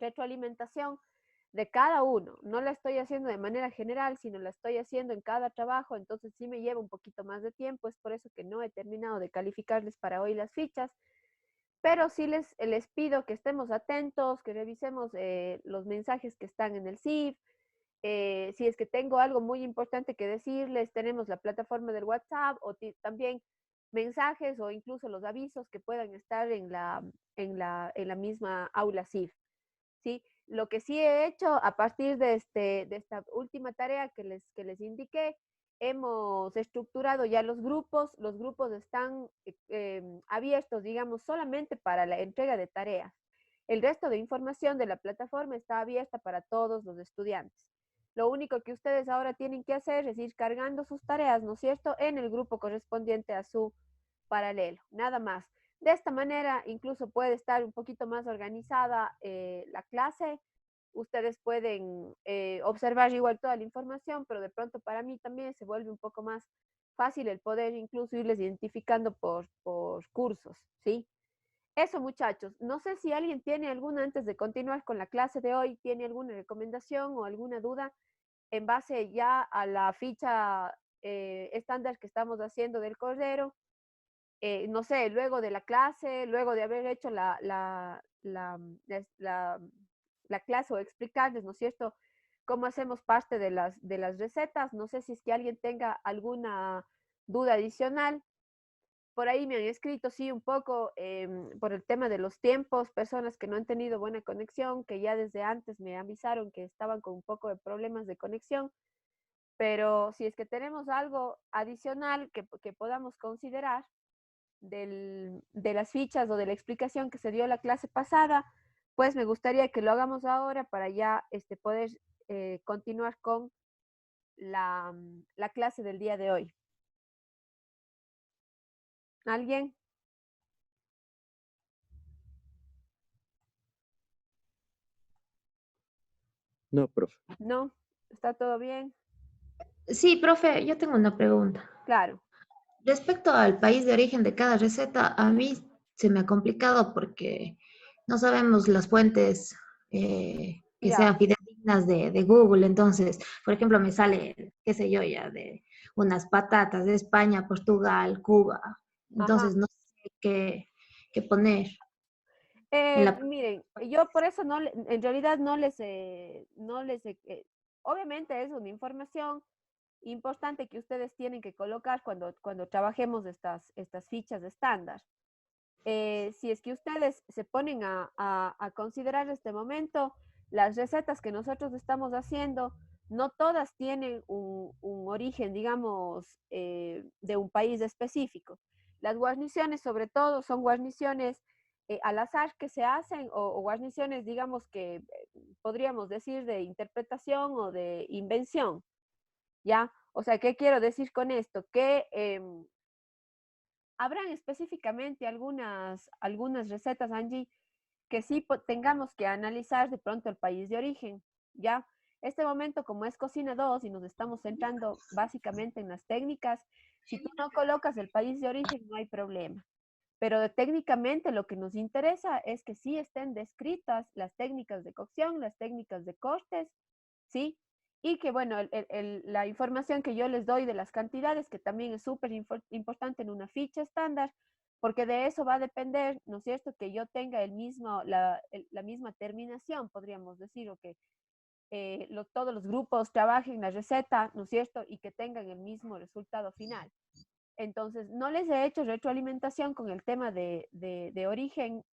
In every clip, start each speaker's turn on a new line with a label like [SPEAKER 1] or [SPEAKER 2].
[SPEAKER 1] retroalimentación de cada uno. No la estoy haciendo de manera general, sino la estoy haciendo en cada trabajo, entonces sí me lleva un poquito más de tiempo, es por eso que no he terminado de calificarles para hoy las fichas, pero sí les pido que estemos atentos, que revisemos los mensajes que están en el CIF. Si es que tengo algo muy importante que decirles, tenemos la plataforma del WhatsApp o también mensajes o incluso los avisos que puedan estar en la misma aula CIF. ¿Sí? Lo que sí he hecho a partir de esta última tarea que les indiqué, hemos estructurado ya los grupos están abiertos, digamos, solamente para la entrega de tareas. El resto de información de la plataforma está abierta para todos los estudiantes. Lo único que ustedes ahora tienen que hacer es ir cargando sus tareas, ¿no es cierto?, en el grupo correspondiente a su paralelo, nada más. De esta manera, incluso puede estar un poquito más organizada la clase. Ustedes pueden observar igual toda la información, pero de pronto para mí también se vuelve un poco más fácil el poder incluso irles identificando por cursos, ¿sí? Eso, muchachos. No sé si alguien tiene alguna, antes de continuar con la clase de hoy, tiene alguna recomendación o alguna duda en base ya a la ficha estándar que estamos haciendo del Cordero. No sé, luego de la clase, luego de haber hecho la clase o explicarles, ¿no es cierto?, cómo hacemos parte de las recetas. No sé si es que alguien tenga alguna duda adicional. Por ahí me han escrito, sí, un poco por el tema de los tiempos, personas que no han tenido buena conexión, que ya desde antes me avisaron que estaban con un poco de problemas de conexión, pero si es que tenemos algo adicional que podamos considerar de las fichas o de la explicación que se dio la clase pasada, pues me gustaría que lo hagamos ahora para ya poder continuar con la clase del día de hoy. ¿Alguien?
[SPEAKER 2] No, profe.
[SPEAKER 1] ¿No? ¿Está todo bien?
[SPEAKER 3] Sí, profe, yo tengo una pregunta.
[SPEAKER 1] Claro.
[SPEAKER 3] Respecto al país de origen de cada receta, a mí se me ha complicado porque no sabemos las fuentes que
[SPEAKER 1] Ya.
[SPEAKER 3] sean fidedignas de Google. Entonces, por ejemplo, me sale, qué sé yo, ya de unas patatas de España, Portugal, Cuba.
[SPEAKER 1] Ajá.
[SPEAKER 3] Entonces, no sé qué poner en la...
[SPEAKER 1] Miren, yo por eso en realidad obviamente es una información importante que ustedes tienen que colocar cuando trabajemos estas fichas estándar. Si es que ustedes se ponen a considerar este momento, las recetas que nosotros estamos haciendo, no todas tienen un origen, digamos, de un país específico. Las guarniciones, sobre todo, son guarniciones al azar que se hacen o guarniciones, digamos, que podríamos decir de interpretación o de invención, ¿ya? O sea, ¿qué quiero decir con esto? Que habrán específicamente algunas recetas, Angie, que sí tengamos que analizar de pronto el país de origen, ¿ya? Este momento, como es Cocina 2 y nos estamos centrando básicamente en las técnicas, si tú no colocas el país de origen, no hay problema. Pero técnicamente lo que nos interesa es que sí estén descritas las técnicas de cocción, las técnicas de cortes, ¿sí? Y que, bueno, la información que yo les doy de las cantidades, que también es súper importante en una ficha estándar, porque de eso va a depender, ¿no es cierto?, que yo tenga la misma terminación, podríamos decir, o que todos los grupos trabajen la receta, ¿no es cierto?, y que tengan el mismo resultado final. Entonces, no les he hecho retroalimentación con el tema de origen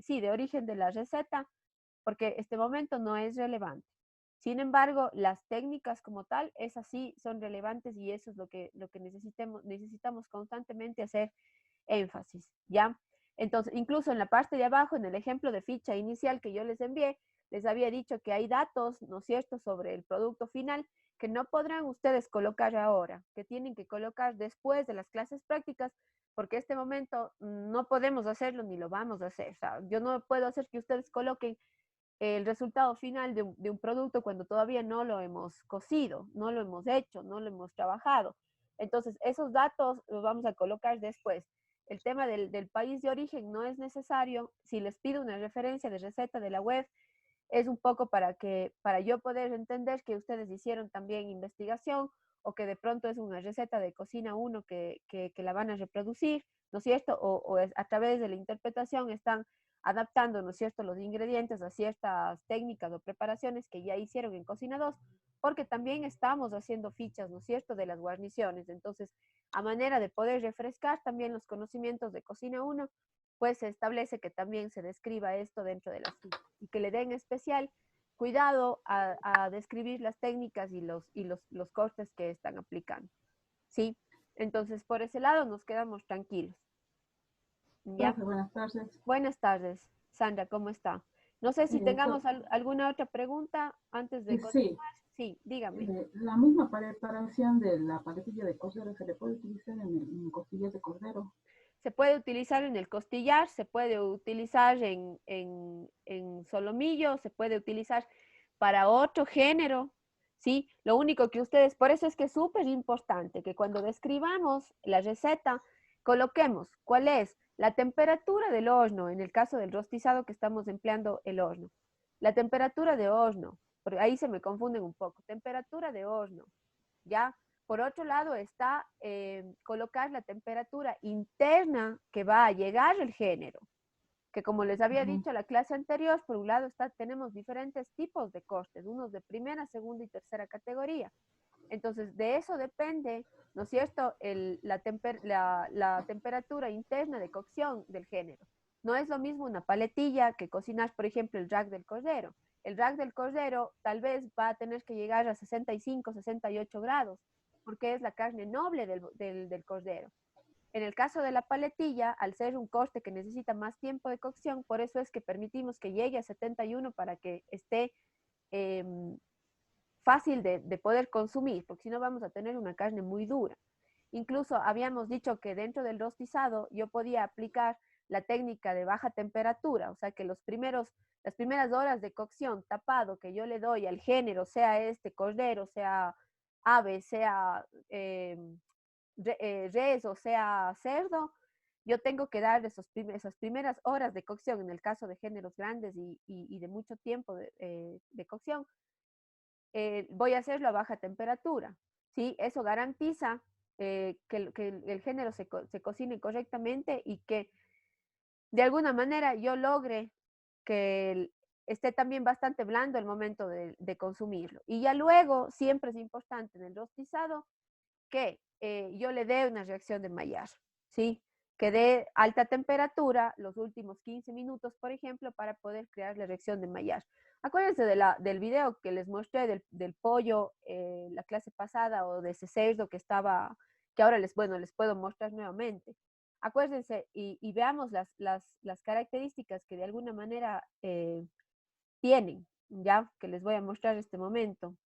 [SPEAKER 1] sí, de origen de la receta, porque este momento no es relevante. Sin embargo, las técnicas como tal, esas sí son relevantes y eso es lo que necesitamos constantemente hacer énfasis, ¿ya? Entonces, incluso en la parte de abajo, en el ejemplo de ficha inicial que yo les envié, les había dicho que hay datos, ¿no es cierto?, sobre el producto final que no podrán ustedes colocar ahora, que tienen que colocar después de las clases prácticas, porque este momento no podemos hacerlo ni lo vamos a hacer. O sea, yo no puedo hacer que ustedes coloquen el resultado final de un producto cuando todavía no lo hemos cocido, no lo hemos hecho, no lo hemos trabajado. Entonces, esos datos los vamos a colocar después. El tema del país de origen no es necesario. Si les pido una referencia de receta de la web, es un poco para yo poder entender que ustedes hicieron también investigación o que de pronto es una receta de cocina uno que la van a reproducir, ¿no es cierto? O es, a través de la interpretación están adaptando, ¿no es cierto?, los ingredientes a ciertas técnicas o preparaciones que ya hicieron en Cocina 2, porque también estamos haciendo fichas, ¿no es cierto?, de las guarniciones. Entonces, a manera de poder refrescar también los conocimientos de Cocina 1, pues se establece que también se describa esto dentro de las fichas y que le den especial cuidado a describir las técnicas y los cortes que están aplicando, ¿sí? Entonces, por ese lado nos quedamos tranquilos, ¿ya?
[SPEAKER 2] Profe, buenas tardes.
[SPEAKER 1] Buenas tardes, Sandra, ¿cómo está? No sé si tengamos
[SPEAKER 2] Pro-
[SPEAKER 1] alguna otra pregunta antes de
[SPEAKER 2] sí,
[SPEAKER 1] continuar. Sí, dígame.
[SPEAKER 2] la misma preparación de la paletilla de cordero se le puede utilizar en costillas de cordero.
[SPEAKER 1] Se puede utilizar en el costillar, se puede utilizar en solomillo, se puede utilizar para otro género, ¿sí? Lo único que ustedes, por eso es que es súper importante que cuando describamos la receta, coloquemos cuál es la temperatura del horno, en el caso del rostizado que estamos empleando el horno. La temperatura de horno, porque ahí se me confunden un poco. Temperatura de horno, ¿ya? Por otro lado está colocar la temperatura interna que va a llegar el género, que como les había dicho en la clase anterior, por un lado tenemos diferentes tipos de costes, unos de primera, segunda y tercera categoría. Entonces, de eso depende, ¿no es cierto?, la temperatura interna de cocción del género. No es lo mismo una paletilla que cocinar, por ejemplo, el rack del cordero. El rack del cordero tal vez va a tener que llegar a 65, 68 grados, porque es la carne noble del cordero. En el caso de la paletilla, al ser un corte que necesita más tiempo de cocción, por eso es que permitimos que llegue a 71 para que esté eh, fácil de poder consumir, porque si no vamos a tener una carne muy dura. Incluso habíamos dicho que dentro del rostizado yo podía aplicar la técnica de baja temperatura, o sea que las primeras horas de cocción tapado que yo le doy al género, sea este cordero, sea ave, sea res o sea cerdo, yo tengo que dar esas primeras horas de cocción, en el caso de géneros grandes y de mucho tiempo de cocción, voy a hacerlo a baja temperatura, ¿sí? Eso garantiza que el género se cocine correctamente y que de alguna manera yo logre que esté también bastante blando el momento de consumirlo. Y ya luego, siempre es importante en el rostizado que yo le dé una reacción de Maillard, ¿sí? Que dé alta temperatura los últimos 15 minutos, por ejemplo, para poder crear la reacción de Maillard. Acuérdense del video que les mostré del pollo la clase pasada o de ese cerdo que ahora les puedo mostrar nuevamente. Acuérdense y veamos las características que de alguna manera tienen, ya que les voy a mostrar en este momento.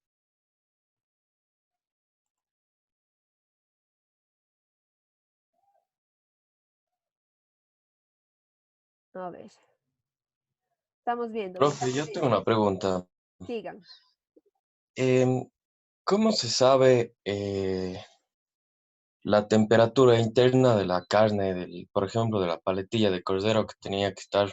[SPEAKER 1] A ver, estamos viendo,
[SPEAKER 4] Profe, yo tengo una pregunta.
[SPEAKER 1] sigan.
[SPEAKER 4] Em, ¿Cómo se sabe la temperatura interna de la carne, por ejemplo, de la paletilla de cordero que tenía que estar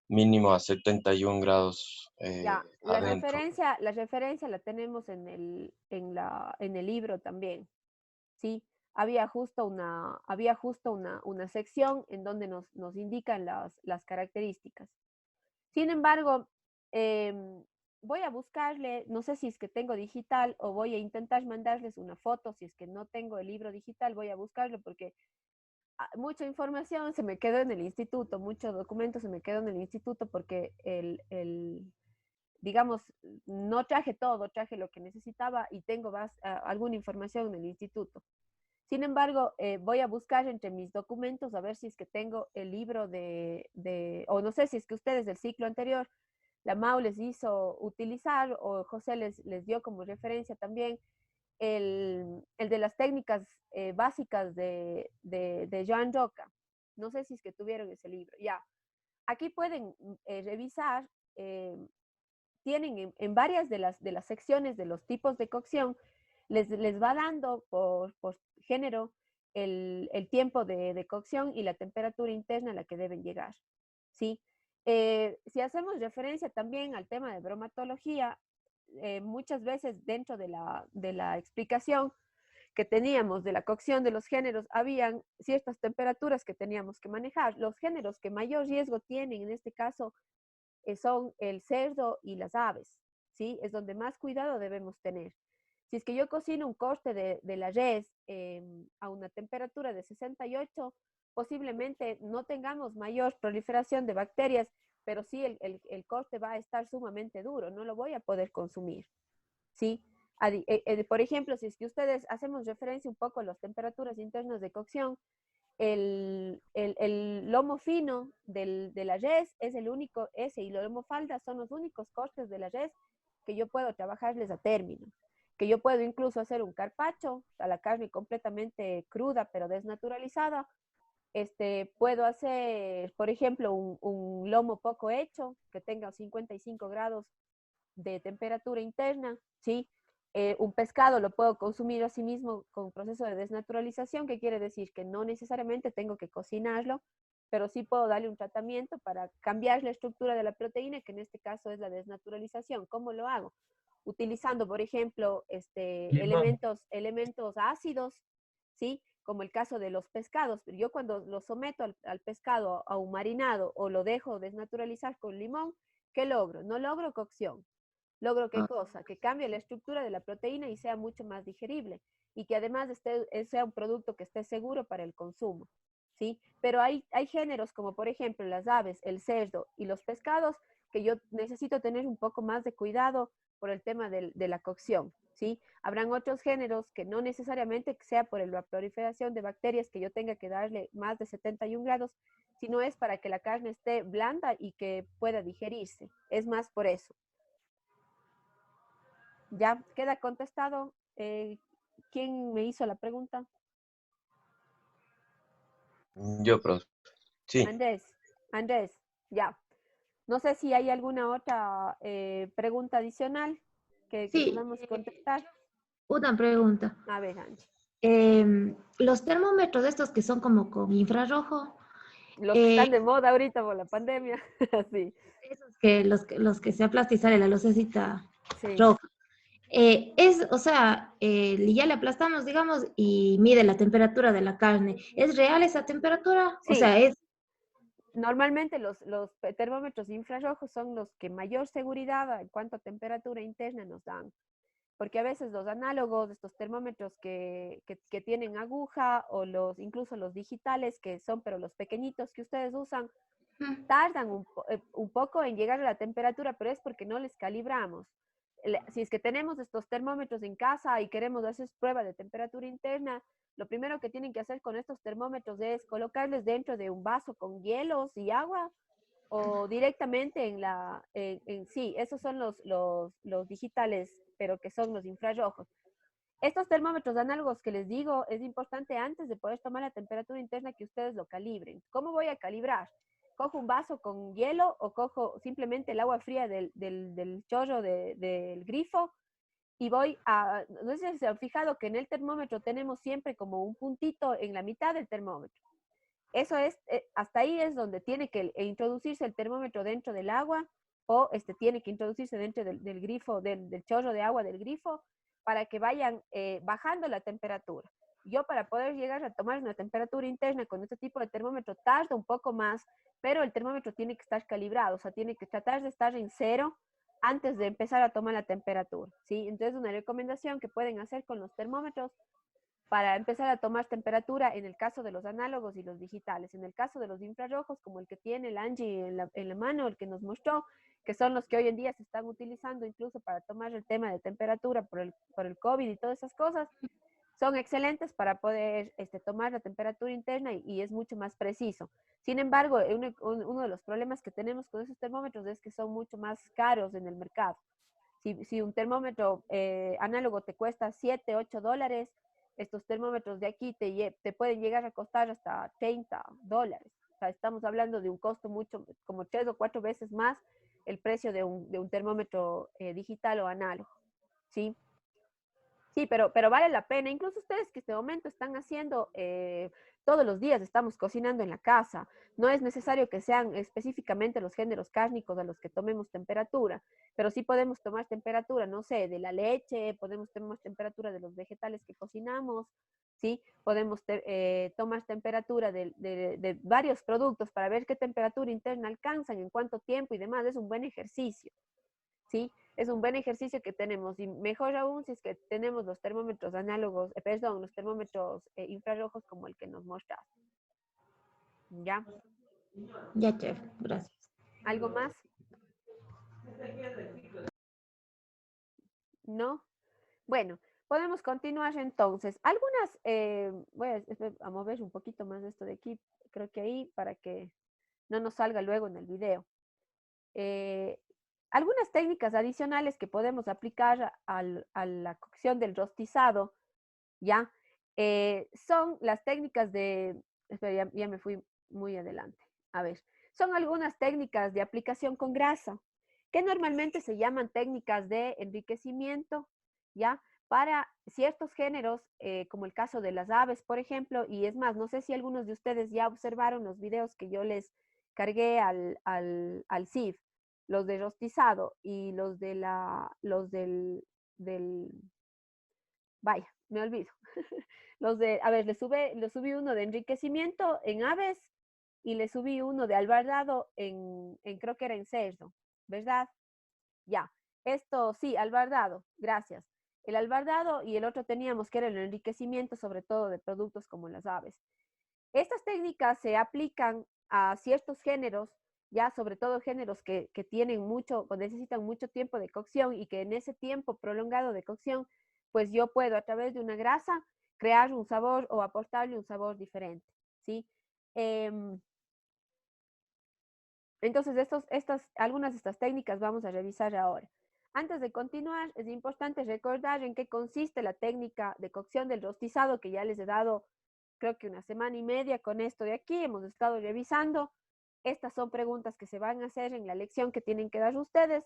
[SPEAKER 4] mínimo a 71 grados
[SPEAKER 1] Ya,
[SPEAKER 4] adentro?
[SPEAKER 1] la referencia la tenemos en el libro también, ¿sí? Había justo una sección en donde nos indican las características. Sin embargo, voy a buscarle, no sé si es que tengo digital o voy a intentar mandarles una foto, si es que no tengo el libro digital, voy a buscarlo porque mucha información se me quedó en el instituto, muchos documentos se me quedó en el instituto porque digamos, no traje todo, traje lo que necesitaba y tengo alguna información en el instituto. Sin embargo, voy a buscar entre mis documentos a ver si es que tengo el libro o no sé si es que ustedes del ciclo anterior, la MAU les hizo utilizar o José les dio como referencia también el de las técnicas básicas de Joan Roca. No sé si es que tuvieron ese libro. Ya, aquí pueden revisar tienen en varias de las secciones de los tipos de cocción, les va dando por género el tiempo de cocción y la temperatura interna a la que deben llegar, ¿sí? Si hacemos referencia también al tema de bromatología, muchas veces dentro de la explicación que teníamos de la cocción de los géneros, habían ciertas temperaturas que teníamos que manejar. Los géneros que mayor riesgo tienen en este caso son el cerdo y las aves, ¿sí? Es donde más cuidado debemos tener. Si es que yo cocino un corte de la res a una temperatura de 68, posiblemente no tengamos mayor proliferación de bacterias, pero sí el corte va a estar sumamente duro, no lo voy a poder consumir, ¿sí? Por ejemplo, si es que ustedes hacemos referencia un poco a las temperaturas internas de cocción, el lomo fino de la res es el único, ese y el lomo falda son los únicos cortes de la res que yo puedo trabajarles a término, que yo puedo incluso hacer un carpaccio a la carne completamente cruda pero desnaturalizada. Puedo hacer, por ejemplo, un lomo poco hecho que tenga 55 grados de temperatura interna, ¿sí? Un pescado lo puedo consumir así mismo con proceso de desnaturalización, que quiere decir que no necesariamente tengo que cocinarlo, pero sí puedo darle un tratamiento para cambiar la estructura de la proteína, que en este caso es la desnaturalización. ¿Cómo lo hago? Utilizando, por ejemplo, elementos ácidos, ¿sí? Como el caso de los pescados. Yo cuando lo someto al pescado a un marinado o lo dejo desnaturalizar con limón, ¿qué logro? No logro cocción. ¿Logro qué
[SPEAKER 3] Ah,
[SPEAKER 1] cosa? Que cambie la estructura de la proteína y sea mucho más digerible y que además sea un producto que esté seguro para el consumo, ¿sí? Pero hay géneros como por ejemplo las aves, el cerdo y los pescados que yo necesito tener un poco más de cuidado por el tema de la cocción, ¿sí? Habrán otros géneros que no necesariamente sea por la proliferación de bacterias que yo tenga que darle más de 71 grados, sino es para que la carne esté blanda y que pueda digerirse. Es más por eso. Ya queda contestado. ¿Quién me hizo la pregunta?
[SPEAKER 4] Yo, profe. Sí.
[SPEAKER 1] Andrés. Andrés, ya. No sé si hay alguna otra pregunta adicional que
[SPEAKER 3] sí,
[SPEAKER 1] podamos contestar.
[SPEAKER 3] una pregunta.
[SPEAKER 1] A ver, Angie.
[SPEAKER 3] Los termómetros estos que son como con infrarrojo,
[SPEAKER 1] Los que
[SPEAKER 3] eh,
[SPEAKER 1] están de moda ahorita por la pandemia. Sí,
[SPEAKER 3] esos que los que se aplastan y sale la lucecita
[SPEAKER 1] sí.
[SPEAKER 3] roja. O sea, ya le aplastamos, digamos, y mide la temperatura de la carne. ¿Es real esa temperatura? O
[SPEAKER 1] Sí,
[SPEAKER 3] sea, es...
[SPEAKER 1] normalmente los termómetros infrarrojos son los que mayor seguridad en cuanto a temperatura interna nos dan. Porque a veces los análogos, estos termómetros que tienen aguja o incluso los digitales que son, pero los pequeñitos que ustedes usan, tardan un poco en llegar a la temperatura, pero es porque no les calibramos. Si es que tenemos estos termómetros en casa y queremos hacer prueba de temperatura interna, lo primero que tienen que hacer con estos termómetros es colocarles dentro de un vaso con hielos y agua o directamente sí, esos son los digitales, pero que son los infrarrojos. Estos termómetros análogos que les digo, es importante antes de poder tomar la temperatura interna que ustedes lo calibren. ¿Cómo voy a calibrar? ¿Cojo un vaso con hielo o cojo simplemente el agua fría del chorro del grifo? Y no sé si se han fijado que en el termómetro tenemos siempre como un puntito en la mitad del termómetro. Eso es, hasta ahí es donde tiene que introducirse el termómetro dentro del agua o tiene que introducirse dentro del grifo, del chorro de agua del grifo para que vayan bajando la temperatura. Yo para poder llegar a tomar una temperatura interna con este tipo de termómetro tarda un poco más, pero el termómetro tiene que estar calibrado, o sea, tiene que tratar de estar en cero antes de empezar a tomar la temperatura, ¿sí? Entonces, una recomendación que pueden hacer con los termómetros para empezar a tomar temperatura en el caso de los análogos y los digitales. En el caso de los infrarrojos, como el que tiene el Angie en la mano, el que nos mostró, que son los que hoy en día se están utilizando incluso para tomar el tema de temperatura por el COVID y todas esas cosas, son excelentes para poder tomar la temperatura interna y es mucho más preciso. Sin embargo, uno de los problemas que tenemos con esos termómetros es que son mucho más caros en el mercado. Si un termómetro análogo te cuesta 7, 8 dólares, estos termómetros de aquí te pueden llegar a costar hasta 30 dólares. O sea, estamos hablando de un costo mucho, como 3 o 4 veces más el precio de un termómetro digital o análogo. ¿Sí? Sí, pero vale la pena. Incluso ustedes que este momento están haciendo todos los días estamos cocinando en la casa. No es necesario que sean específicamente los géneros cárnicos a los que tomemos temperatura, pero sí podemos tomar temperatura, no sé, de la leche, podemos tomar temperatura de los vegetales que cocinamos, ¿sí? Podemos tomar temperatura de varios productos para ver qué temperatura interna alcanzan, en cuánto tiempo y demás. Es un buen ejercicio, ¿sí? Es un buen ejercicio que tenemos, y mejor aún si es que tenemos los termómetros análogos, perdón, los termómetros infrarrojos como el que nos mostraste. ¿Ya?
[SPEAKER 3] Ya, chef, gracias.
[SPEAKER 1] ¿Algo más? ¿No? Bueno, podemos continuar entonces. Algunas, voy a mover un poquito más esto de aquí, creo que ahí, para que no nos salga luego en el video. Algunas técnicas adicionales que podemos aplicar a la cocción del rostizado, ¿ya? Son las técnicas de, espera, ya me fui muy adelante. A ver, son algunas técnicas de aplicación con grasa, que normalmente se llaman técnicas de enriquecimiento, ¿ya? Para ciertos géneros, como el caso de las aves, por ejemplo, y es más, no sé si algunos de ustedes ya observaron los videos que yo les cargué al CIF, los de rostizado y los vaya, me olvido. A ver, le subí uno de enriquecimiento en aves y le subí uno de albardado creo que era en cerdo, ¿verdad? Ya, esto sí, albardado, gracias. El albardado y el otro teníamos que era el enriquecimiento, sobre todo de productos como las aves. Estas técnicas se aplican a ciertos géneros, ya sobre todo géneros que tienen mucho o necesitan mucho tiempo de cocción y que en ese tiempo prolongado de cocción, pues yo puedo a través de una grasa crear un sabor o aportarle un sabor diferente, ¿sí? Entonces, algunas de estas técnicas vamos a revisar ahora. Antes de continuar, es importante recordar en qué consiste la técnica de cocción del rostizado, que ya les he dado, creo que una semana y media con esto de aquí, hemos estado revisando. Estas son preguntas que se van a hacer en la lección que tienen que dar ustedes.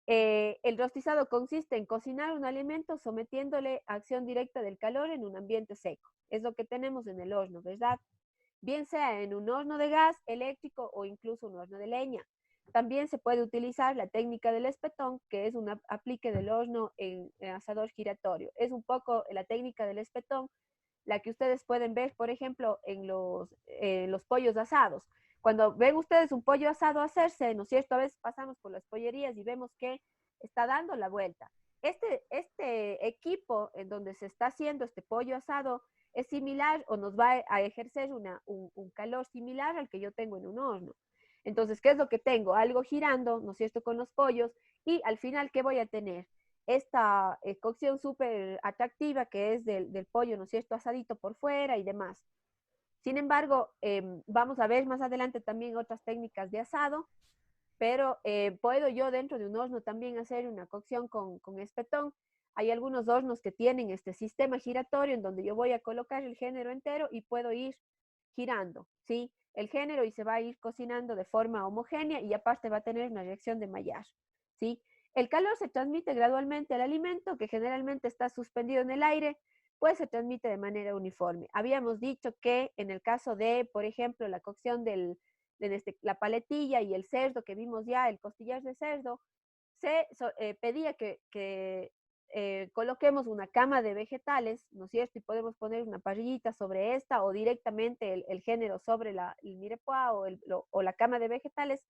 [SPEAKER 1] El rostizado consiste en cocinar un alimento sometiéndole a acción directa del calor en un ambiente seco. Es lo que tenemos en el horno, ¿verdad? Bien sea en un horno de gas, eléctrico o incluso un horno de leña. También se puede utilizar la técnica del espetón, que es un aplique del horno en asador giratorio. Es un poco la técnica del espetón, la que ustedes pueden ver, por ejemplo, en los pollos asados. Cuando ven ustedes un pollo asado hacerse, ¿no es cierto? A veces pasamos por las pollerías y vemos que está dando la vuelta. Este equipo en donde se está haciendo este pollo asado es similar o nos va a ejercer un calor similar al que yo tengo en un horno. Entonces, ¿qué es lo que tengo? Algo girando, ¿no es cierto?, con los pollos, y al final, ¿qué voy a tener? Esta cocción súper atractiva que es del pollo, ¿no es cierto?, asadito por fuera y demás. Sin embargo, vamos a ver más adelante también otras técnicas de asado, pero puedo yo dentro de un horno también hacer una cocción con espetón. Hay algunos hornos que tienen este sistema giratorio en donde yo voy a colocar el género entero y puedo ir girando, ¿sí? El género y se va a ir cocinando de forma homogénea y aparte va a tener una reacción de maillage, ¿sí? El calor se transmite gradualmente al alimento, que generalmente está suspendido en el aire, pues se transmite de manera uniforme. Habíamos dicho que en el caso de, por ejemplo, la cocción de la paletilla y el cerdo que vimos ya, el costillar de cerdo, se pedía que coloquemos una cama de vegetales, ¿no es cierto? Y podemos poner una parrillita sobre esta o directamente el género sobre el mirepoix o la cama de vegetales.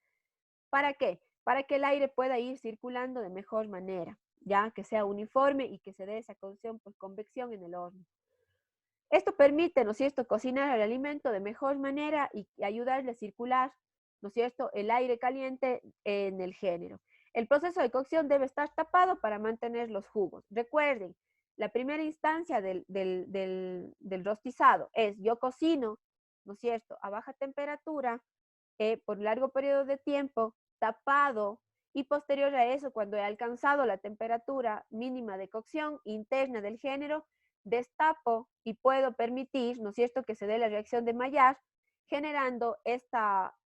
[SPEAKER 1] ¿Para qué? Para que el aire pueda ir circulando de mejor manera, ya que sea uniforme y que se dé esa cocción por convección en el horno. Esto permite, ¿no es cierto?, cocinar el alimento de mejor manera y ayudarle a circular, ¿no es cierto?, el aire caliente en el género. El proceso de cocción debe estar tapado para mantener los jugos. Recuerden, la primera instancia del rostizado es yo cocino, ¿no es cierto?, a baja temperatura, por largo periodo de tiempo, tapado, y posterior a eso, cuando he alcanzado la temperatura mínima de cocción interna del género, destapo y puedo permitir, ¿no es cierto?, que se dé la reacción de Maillard, generando esta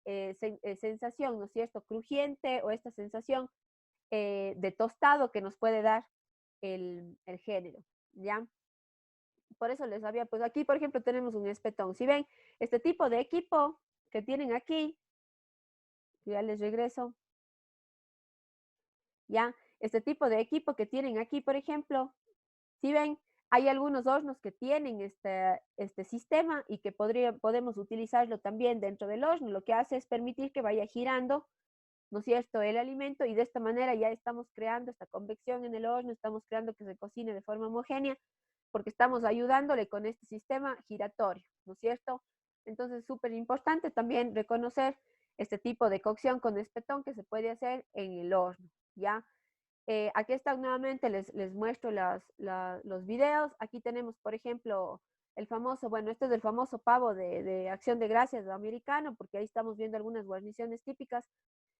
[SPEAKER 1] sensación, ¿no es cierto?, crujiente o esta sensación de tostado que nos puede dar el género, ¿ya? Por eso les había, pues aquí, por ejemplo, tenemos un espetón. Si ven, este tipo de equipo que tienen aquí, ya les regreso, ya, este tipo de equipo que tienen aquí, por ejemplo, si ven, hay algunos hornos que tienen este sistema y que podemos utilizarlo también dentro del horno. Lo que hace es permitir que vaya girando, ¿no es cierto?, el alimento, y de esta manera ya estamos creando esta convección en el horno, estamos creando que se cocine de forma homogénea, porque estamos ayudándole con este sistema giratorio, ¿no es cierto? Entonces, súper importante también reconocer este tipo de cocción con espetón que se puede hacer en el horno, ¿ya? Aquí están nuevamente, les muestro los videos. Aquí tenemos, por ejemplo, el famoso, bueno, este es el famoso pavo de Acción de Gracias americano, porque ahí estamos viendo algunas guarniciones típicas,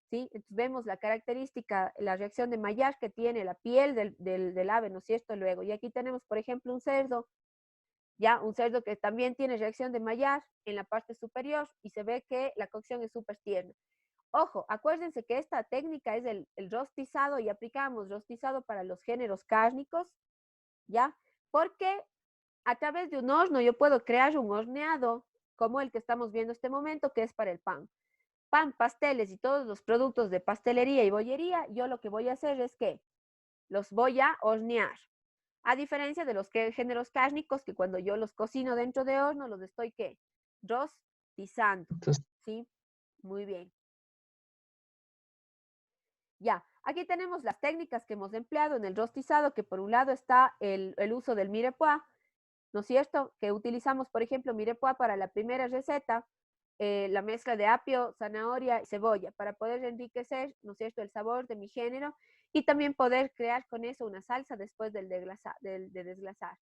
[SPEAKER 1] ¿sí? Entonces vemos la característica, la reacción de Maillard que tiene la piel del ave, ¿no es cierto? Luego, y aquí tenemos, por ejemplo, un cerdo, ya, un cerdo que también tiene reacción de Maillard en la parte superior, y se ve que la cocción es súper tierna. Ojo, acuérdense que esta técnica es el rostizado, y aplicamos rostizado para los géneros cárnicos, ¿ya? Porque a través de un horno yo puedo crear un horneado como el que estamos viendo en este momento, que es para el pan. Pan, pasteles y todos los productos de pastelería y bollería, yo lo que voy a hacer es que los voy a hornear. A diferencia de los géneros cárnicos, que cuando yo los cocino dentro de horno, los estoy, ¿qué? Rostizando,
[SPEAKER 4] Entonces,
[SPEAKER 1] ¿sí? Muy bien. Ya, aquí tenemos las técnicas que hemos empleado en el rostizado, que por un lado está el uso del mirepoix, ¿no es cierto? Que utilizamos, por ejemplo, mirepoix para la primera receta, la mezcla de apio, zanahoria y cebolla, para poder enriquecer, ¿no es cierto?, el sabor de mi género, y también poder crear con eso una salsa después de desglasar.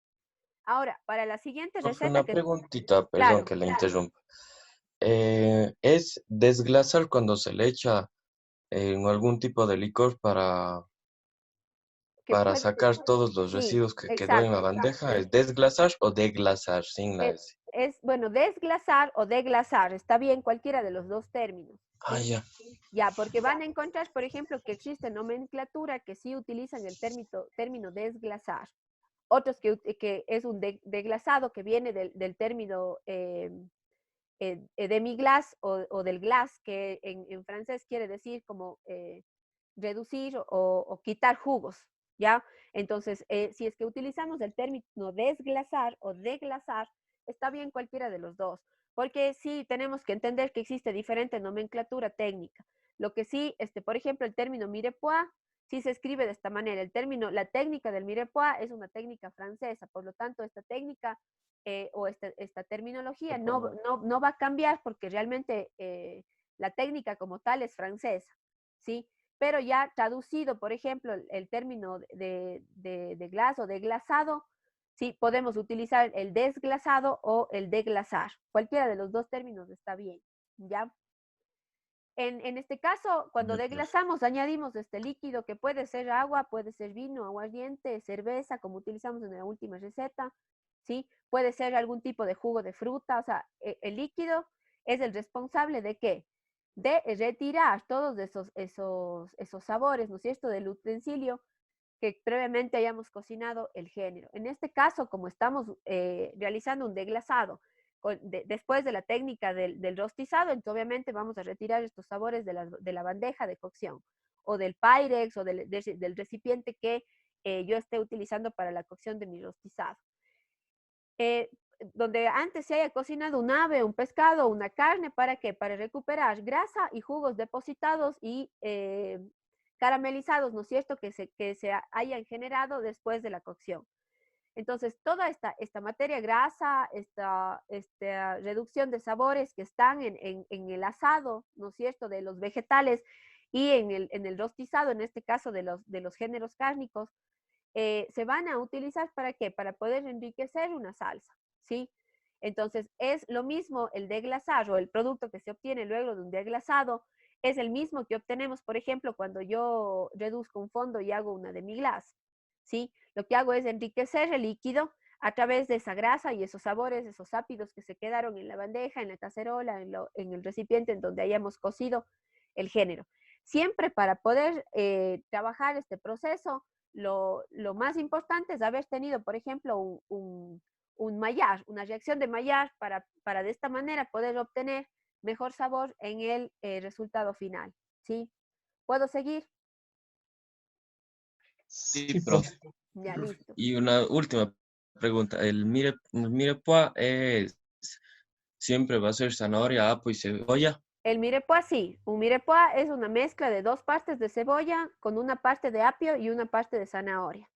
[SPEAKER 1] Ahora, para la siguiente
[SPEAKER 4] profe,
[SPEAKER 1] receta
[SPEAKER 4] una
[SPEAKER 1] que,
[SPEAKER 4] preguntita, perdón
[SPEAKER 1] claro,
[SPEAKER 4] que le interrumpa. ¿Es desglasar cuando se le echa en algún tipo de licor
[SPEAKER 1] que
[SPEAKER 4] para
[SPEAKER 1] puede,
[SPEAKER 4] sacar todos los
[SPEAKER 1] sí,
[SPEAKER 4] residuos que quedó en la
[SPEAKER 1] exacto.
[SPEAKER 4] bandeja? ¿Es desglasar o deglasar sin la
[SPEAKER 1] Eh,
[SPEAKER 4] S?
[SPEAKER 1] bueno, desglasar o deglasar, está bien cualquiera de los dos términos,
[SPEAKER 4] Ah,
[SPEAKER 1] ¿sí?
[SPEAKER 4] ya.
[SPEAKER 1] Ya, porque van a encontrar, por ejemplo, que existe nomenclatura que sí utilizan el término desglasar. Otros que es un deglasado que viene del término demi-glace o del glace, que en francés quiere decir como reducir o quitar jugos, ¿ya? Entonces, si es que utilizamos el término desglasar o deglasar, está bien cualquiera de los dos, porque sí tenemos que entender que existe diferente nomenclatura técnica. Lo que sí, por ejemplo, el término mirepoix, sí se escribe de esta manera. La técnica del mirepoix es una técnica francesa, por lo tanto, esta técnica o esta terminología no va a cambiar, porque realmente la técnica como tal es francesa, ¿sí? Pero ya traducido, por ejemplo, el término de glas o de glasado, sí, podemos utilizar el desglasado o el deglasar. Cualquiera de los dos términos está bien, ¿ya? En este caso, cuando
[SPEAKER 4] Ya, profe.
[SPEAKER 1] deglasamos, añadimos este líquido que puede ser agua, puede ser vino, aguardiente, cerveza, como utilizamos en la última receta, ¿sí? Puede ser algún tipo de jugo de fruta, o sea, el líquido es el responsable de ¿qué? De retirar todos esos sabores, ¿no es cierto?, del utensilio que previamente hayamos cocinado el género. En este caso, como estamos realizando un deglasado después de la técnica del rostizado, entonces obviamente vamos a retirar estos sabores de la bandeja de cocción o del Pyrex o del recipiente que yo esté utilizando para la cocción de mi rostizado. Eh, donde antes se haya cocinado un ave, un pescado, una carne, ¿para qué? Para recuperar grasa y jugos depositados y caramelizados, ¿no es cierto?, que se hayan generado después de la cocción. Entonces, toda esta materia grasa, esta reducción de sabores que están en el asado, ¿no es cierto?, de los vegetales, y en el rostizado, en este caso de los géneros cárnicos, se van a utilizar ¿para qué? Para poder enriquecer una salsa, ¿sí? Entonces, es lo mismo el deglasar, o el producto que se obtiene luego de un deglasado, es el mismo que obtenemos, por ejemplo, cuando yo reduzco un fondo y hago una demi-glace, ¿sí? Lo que hago es enriquecer el líquido a través de esa grasa y esos sabores, esos ápidos que se quedaron en la bandeja, en la cacerola, en el recipiente en donde hayamos cocido el género. Siempre para poder trabajar este proceso, lo más importante es haber tenido, por ejemplo, un Maillard, una reacción de Maillard para de esta manera poder obtener mejor sabor en el resultado final, ¿sí? ¿Puedo seguir?
[SPEAKER 4] Sí, profe.
[SPEAKER 1] Ya, listo.
[SPEAKER 4] Y una última pregunta. ¿El mirepoix siempre va a ser zanahoria, ajo y cebolla?
[SPEAKER 1] El mirepoix sí, un mirepoix es una mezcla de 2 partes de cebolla con una parte de apio y una parte de zanahoria.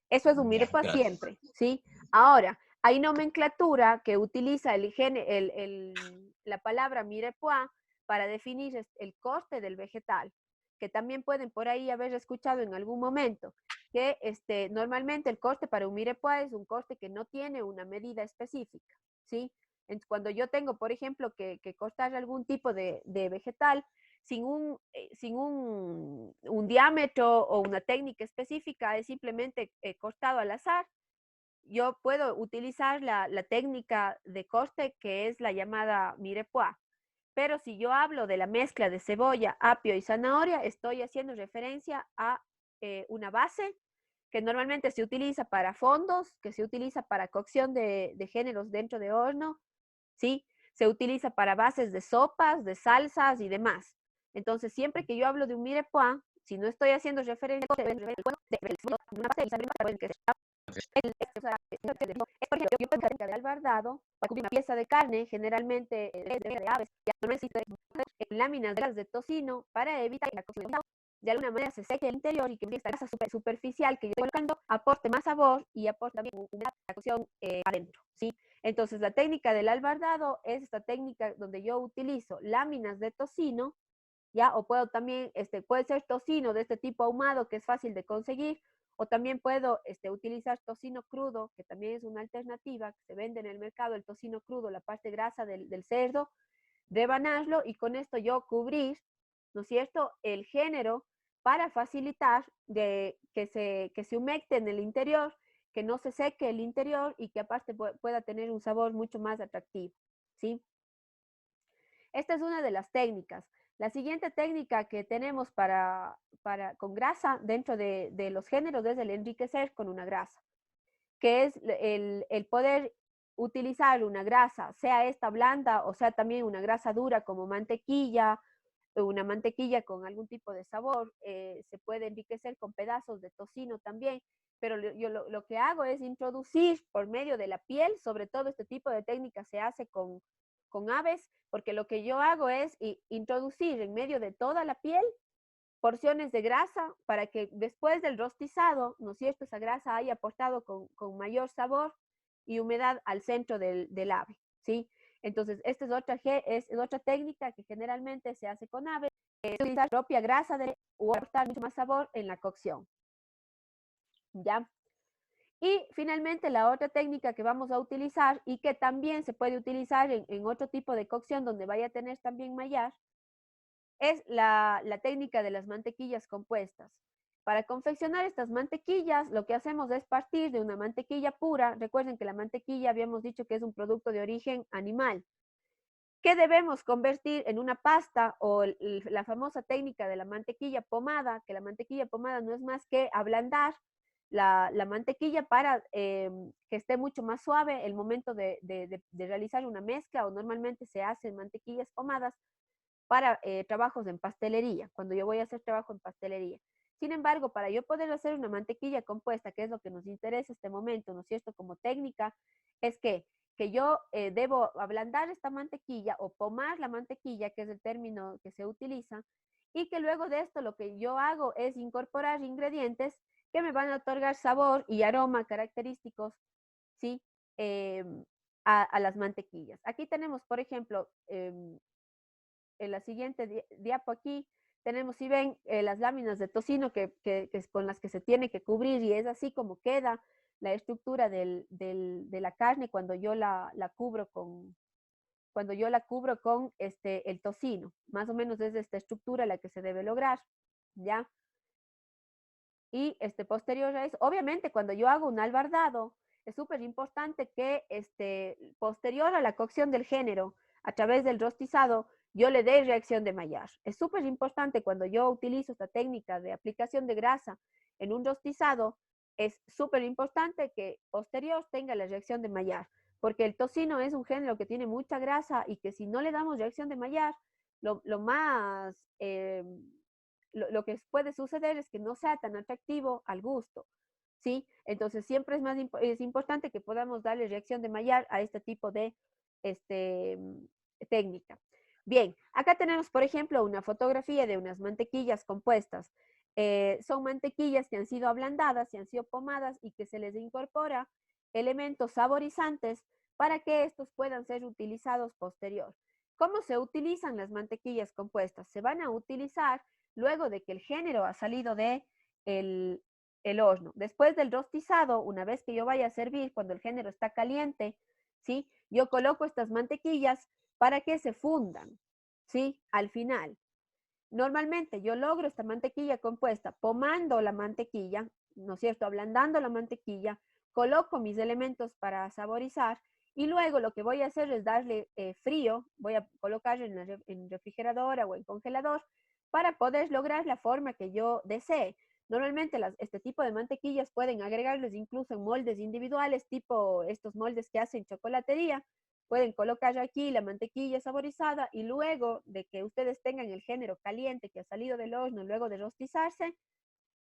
[SPEAKER 1] Eso es un
[SPEAKER 4] Ya,
[SPEAKER 1] mirepoix
[SPEAKER 4] gracias.
[SPEAKER 1] siempre, ¿sí? Ahora, hay nomenclatura que utiliza la palabra mirepoix para definir el corte del vegetal, que también pueden por ahí haber escuchado en algún momento, que normalmente el corte para un mirepoix es un corte que no tiene una medida específica, ¿sí? Cuando yo tengo, por ejemplo, que cortar algún tipo de vegetal, sin un diámetro o una técnica específica, es simplemente cortado al azar, yo puedo utilizar la técnica de corte que es la llamada mirepoix. Pero si yo hablo de la mezcla de cebolla, apio y zanahoria, estoy haciendo referencia a una base que normalmente se utiliza para fondos, que se utiliza para cocción de géneros dentro de horno, ¿sí? Se utiliza para bases de sopas, de salsas y demás. Entonces, siempre que yo hablo de un mirepoix, si no estoy haciendo referencia a una base de por ejemplo, yo puedo de albardado para cubrir una pieza de carne, generalmente de aves, ya no necesito en láminas de tocino para evitar que la cocción de alguna manera se seque el interior y que esta grasa superficial que yo estoy colocando aporte más sabor y aporte también humedad a la cocción adentro, ¿sí? Entonces, la técnica del albardado es esta técnica donde yo utilizo láminas de tocino, ¿ya? O puedo también, puede ser tocino de este tipo ahumado que es fácil de conseguir, o también puedo utilizar tocino crudo, que también es una alternativa, que se vende en el mercado, el tocino crudo, la parte grasa del cerdo, rebanarlo y con esto yo cubrir, ¿no es cierto?, el género para facilitar que se humecte en el interior, que no se seque el interior y que aparte pueda tener un sabor mucho más atractivo, ¿sí? Esta es una de las técnicas. La siguiente técnica que tenemos con grasa dentro de los géneros es el enriquecer con una grasa, que es el poder utilizar una grasa, sea esta blanda o sea también una grasa dura como mantequilla, una mantequilla con algún tipo de sabor, se puede enriquecer con pedazos de tocino también, pero yo lo que hago es introducir por medio de la piel, sobre todo este tipo de técnica se hace con aves, porque lo que yo hago es introducir en medio de toda la piel porciones de grasa para que después del rostizado, ¿no es cierto?, esa grasa haya aportado con mayor sabor y humedad al centro del ave, ¿sí? Entonces, esta es otra técnica que generalmente se hace con aves, utilizar propia grasa o aportar mucho más sabor en la cocción, ¿ya? Y finalmente la otra técnica que vamos a utilizar y que también se puede utilizar en otro tipo de cocción donde vaya a tener también Maillard, es la técnica de las mantequillas compuestas. Para confeccionar estas mantequillas, lo que hacemos es partir de una mantequilla pura. Recuerden que la mantequilla habíamos dicho que es un producto de origen animal, que debemos convertir en una pasta o la famosa técnica de la mantequilla pomada, que la mantequilla pomada no es más que ablandar la mantequilla para que esté mucho más suave el momento de realizar una mezcla, o normalmente se hacen mantequillas pomadas para trabajos en pastelería, cuando yo voy a hacer trabajo en pastelería. Sin embargo, para yo poder hacer una mantequilla compuesta, que es lo que nos interesa en este momento, ¿no es cierto?, como técnica, es que yo debo ablandar esta mantequilla o pomar la mantequilla, que es el término que se utiliza, y que luego de esto lo que yo hago es incorporar ingredientes que me van a otorgar sabor y aroma característicos, ¿sí?, eh, a las mantequillas. Aquí tenemos, por ejemplo, en la siguiente diapo aquí, tenemos, si ven, las láminas de tocino que es con las que se tiene que cubrir, y es así como queda la estructura de la carne cuando yo la cubro con el tocino. Más o menos es esta estructura la que se debe lograr, ¿ya? Y posterior a eso, obviamente cuando yo hago un albardado, es súper importante que posterior a la cocción del género, a través del rostizado, yo le dé reacción de Maillard. Es súper importante cuando yo utilizo esta técnica de aplicación de grasa en un rostizado, es súper importante que posterior tenga la reacción de Maillard, porque el tocino es un género que tiene mucha grasa y que si no le damos reacción de Maillard, lo lo que puede suceder es que no sea tan atractivo al gusto, ¿sí? Entonces siempre es importante que podamos darle reacción de Maillard a este tipo de técnica. Bien, acá tenemos, por ejemplo, una fotografía de unas mantequillas compuestas. Son mantequillas que han sido ablandadas y han sido pomadas y que se les incorpora elementos saborizantes para que estos puedan ser utilizados posterior. ¿Cómo se utilizan las mantequillas compuestas? Se van a utilizar luego de que el género ha salido de el horno. Después del rostizado, una vez que yo vaya a servir, cuando el género está caliente, ¿sí? Yo coloco estas mantequillas para que se fundan, ¿sí? Al final. Normalmente yo logro esta mantequilla compuesta pomando la mantequilla, ¿no es cierto? Ablandando la mantequilla, coloco mis elementos para saborizar y luego lo que voy a hacer es darle frío, voy a colocar en refrigeradora o en congelador para poder lograr la forma que yo desee. Normalmente este tipo de mantequillas pueden agregarles incluso en moldes individuales, tipo estos moldes que hacen chocolatería. Pueden colocar aquí la mantequilla saborizada y luego de que ustedes tengan el género caliente que ha salido del horno luego de rostizarse,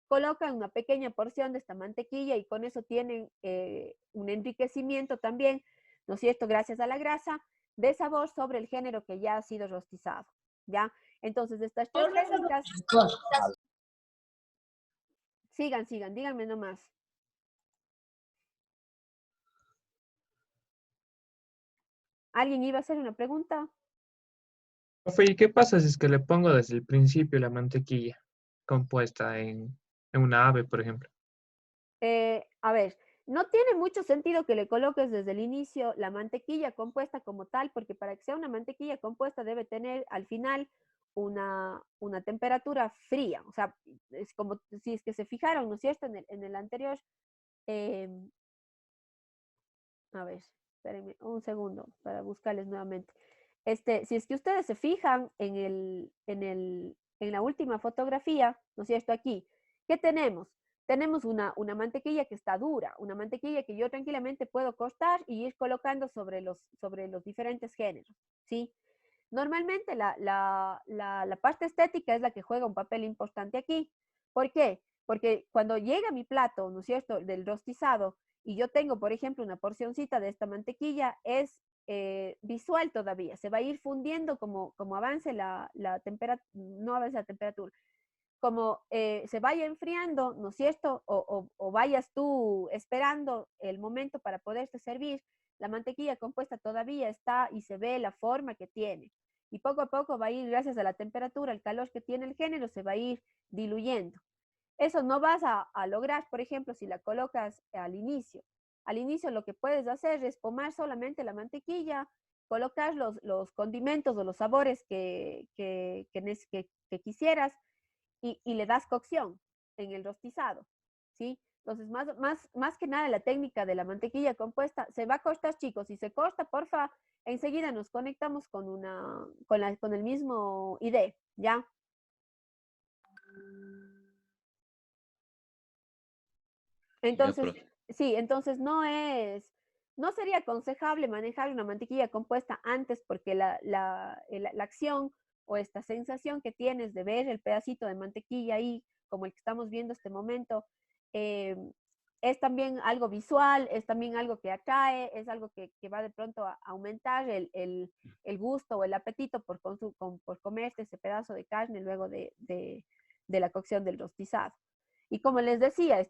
[SPEAKER 1] colocan una pequeña porción de esta mantequilla y con eso tienen un enriquecimiento también, ¿no es cierto? Gracias a la grasa, de sabor sobre el género que ya ha sido rostizado, ¿ya? Entonces, estas tres técnicas... Sigan, díganme nomás. ¿Alguien iba a hacer una pregunta?
[SPEAKER 5] Profe, ¿y qué pasa si es que le pongo desde el principio la mantequilla compuesta en una ave, por ejemplo?
[SPEAKER 1] A ver, no tiene mucho sentido que le coloques desde el inicio la mantequilla compuesta como tal, porque para que sea una mantequilla compuesta debe tener al final una temperatura fría. O sea, es como si es que se fijaron, ¿no es cierto? En el anterior. eh, a ver, espérenme un segundo para buscarles nuevamente. Si es que ustedes se fijan en la última fotografía, ¿no es cierto? Aquí, ¿qué tenemos? Tenemos una mantequilla que está dura, una mantequilla que yo tranquilamente puedo cortar y ir colocando sobre los diferentes géneros, ¿sí? Normalmente la parte estética es la que juega un papel importante aquí. ¿Por qué? Porque cuando llega mi plato, ¿no es cierto?, del rostizado, y yo tengo, por ejemplo, una porcioncita de esta mantequilla, es visual todavía. Se va a ir fundiendo como avance la temperatura, no avance la temperatura, como se vaya enfriando, ¿no es cierto? O vayas tú esperando el momento para poderte servir, la mantequilla compuesta todavía está y se ve la forma que tiene. Y poco a poco va a ir, gracias a la temperatura, el calor que tiene el género, se va a ir diluyendo. Eso no vas a lograr, por ejemplo, si la colocas al inicio. Al inicio lo que puedes hacer es pomar solamente la mantequilla, colocar los condimentos o los sabores que quisieras y le das cocción en el rostizado, ¿sí? Entonces, más que nada la técnica de la mantequilla compuesta se va a cortar, chicos. Si se corta, porfa, enseguida nos conectamos con el mismo ID, ¿ya?
[SPEAKER 4] Ya,
[SPEAKER 1] Entonces,
[SPEAKER 4] profe.
[SPEAKER 1] sí, entonces no sería aconsejable manejar una mantequilla compuesta antes porque la acción o esta sensación que tienes de ver el pedacito de mantequilla ahí, como el que estamos viendo este momento, eh, es también algo visual, es también algo que atrae, es algo que va de pronto a aumentar el gusto o el apetito por comerse ese pedazo de carne luego de la cocción del rostizado. Y como les decía,